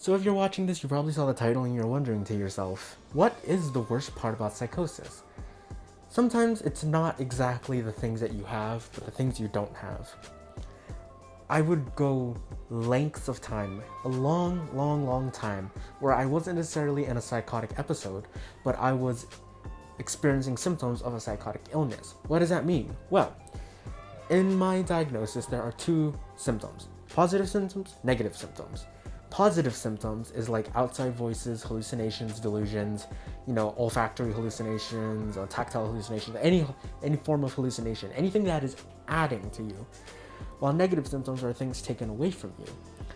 So if you're watching this, you probably saw the title and you're wondering to yourself, what is the worst part about psychosis? Sometimes it's not exactly the things that you have, but the things you don't have. I would go lengths of time, a long time, where I wasn't necessarily in a psychotic episode, but I was experiencing symptoms of a psychotic illness. What does that mean? Well, in my diagnosis, there are two symptoms: positive symptoms, negative symptoms. Positive symptoms is like outside voices, hallucinations, delusions, olfactory hallucinations or tactile hallucinations, any form of hallucination, anything that is adding to you. While negative symptoms are things taken away from you.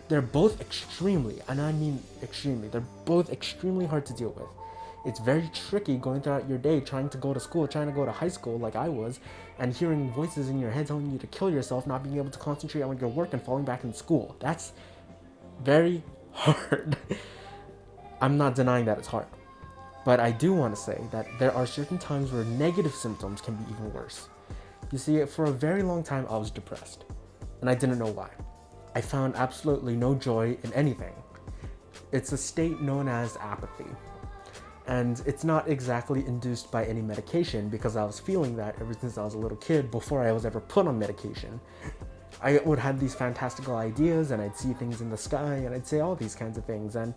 They're both extremely, and I mean extremely, they're both extremely hard to deal with. It's very tricky going throughout your day trying to go to school, trying to go to high school like I was, and hearing voices in your head telling you to kill yourself, not being able to concentrate on your work and falling back in school. That's very hard. I'm not denying that it's hard. But I do want to say that there are certain times where negative symptoms can be even worse. You see, for a very long time I was depressed, and I didn't know why. I found absolutely no joy in anything. It's a state known as apathy. And it's not exactly induced by any medication, because I was feeling that ever since I was a little kid before I was ever put on medication. I would have these fantastical ideas, and I'd see things in the sky, and I'd say all these kinds of things. And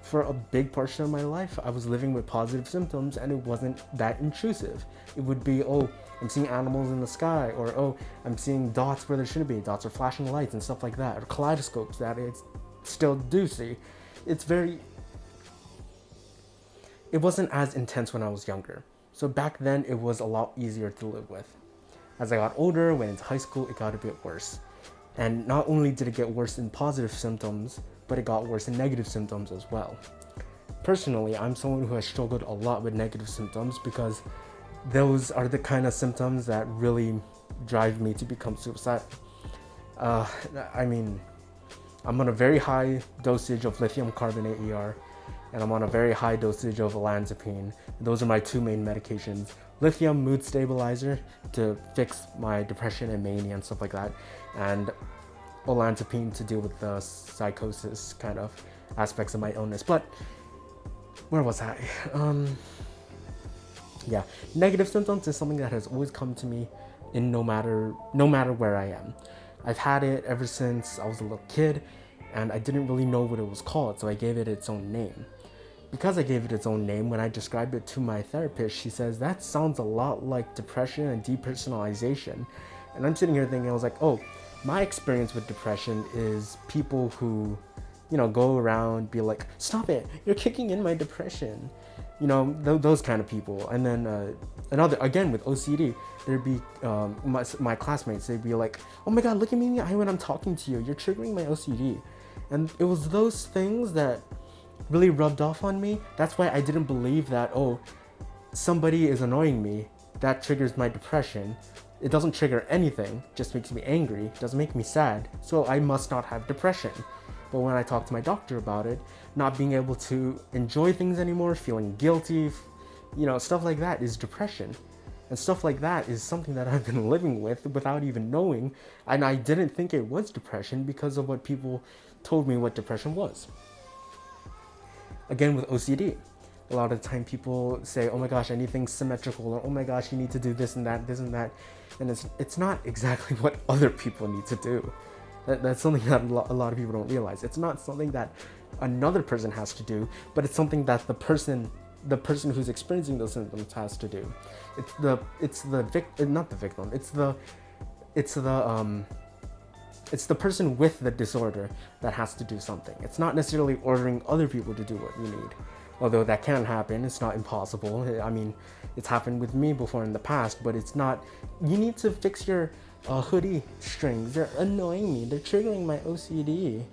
for a big portion of my life, I was living with positive symptoms, and it wasn't that intrusive. It would be, oh, I'm seeing animals in the sky, or oh, I'm seeing dots where there shouldn't be dots, or flashing lights and stuff like that, or kaleidoscopes that I still do see. It wasn't as intense when I was younger. So back then, it was a lot easier to live with. As I got older, went into high school, it got a bit worse. And not only did it get worse in positive symptoms, but it got worse in negative symptoms as well. Personally, I'm someone who has struggled a lot with negative symptoms, because those are the kind of symptoms that really drive me to become suicidal. I'm on a very high dosage of lithium carbonate ER, and I'm on a very high dosage of olanzapine. Those are my two main medications. Lithium mood stabilizer to fix my depression and mania and stuff like that, and olanzapine to deal with the psychosis kind of aspects of my illness. But where was I? Negative symptoms is something that has always come to me in no matter where I am. I've had it ever since I was a little kid, and I didn't really know what it was called, so I gave it its own name. Because I gave it its own name, when I described it to my therapist, she says, that sounds a lot like depression and depersonalization. And I'm sitting here thinking, I was like, oh, my experience with depression is people who, go around, be like, stop it, you're kicking in my depression. Those kind of people. And then again, with OCD, there'd be my classmates, they'd be like, oh my God, look at me in the eye when I'm talking to you, you're triggering my OCD. And it was those things that really rubbed off on me. That's why I didn't believe that, oh, somebody is annoying me, that triggers my depression. It doesn't trigger anything, just makes me angry, doesn't make me sad, so I must not have depression. But when I talked to my doctor about it, not being able to enjoy things anymore, feeling guilty, stuff like that is depression. And stuff like that is something that I've been living with without even knowing, and I didn't think it was depression because of what people told me what depression was. Again, with OCD, a lot of the time people say, oh my gosh, I need things symmetrical, or oh my gosh, you need to do this and that, and it's not exactly what other people need to do. That's something that a lot of people don't realize. It's not something that another person has to do, but it's something that the person who's experiencing those symptoms has to do. It's the person with the disorder that has to do something. It's not necessarily ordering other people to do what you need. Although that can happen, it's not impossible. It's happened with me before in the past, but it's not, you need to fix your hoodie strings. They're annoying me. They're triggering my OCD.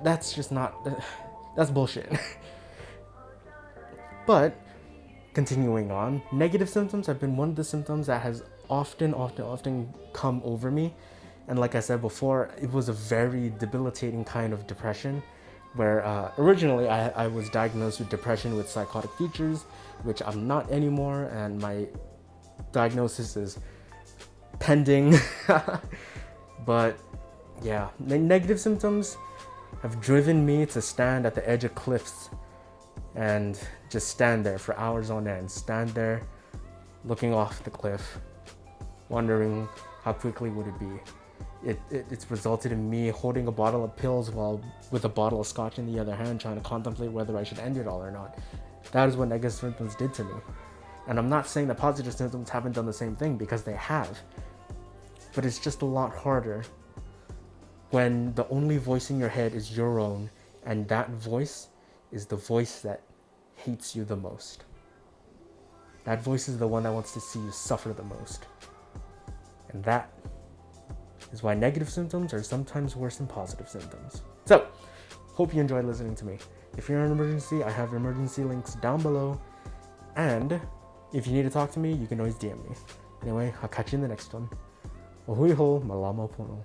That's just not, that's bullshit. But, continuing on, negative symptoms have been one of the symptoms that has often come over me. And like I said before, it was a very debilitating kind of depression, where originally I was diagnosed with depression with psychotic features, which I'm not anymore, and my diagnosis is pending. But yeah, negative symptoms, have driven me to stand at the edge of cliffs and just stand there for hours on end. Stand there looking off the cliff, wondering how quickly would it be. It's resulted in me holding a bottle of pills while with a bottle of scotch in the other hand, trying to contemplate whether I should end it all or not. That is what negative symptoms did to me. And I'm not saying that positive symptoms haven't done the same thing, because they have. But it's just a lot harder when the only voice in your head is your own, and that voice is the voice that hates you the most. That voice is the one that wants to see you suffer the most. And that is why negative symptoms are sometimes worse than positive symptoms. So, hope you enjoyed listening to me. If you're in an emergency, I have emergency links down below. And if you need to talk to me, you can always DM me. Anyway, I'll catch you in the next one. Ohui ho, malama pono.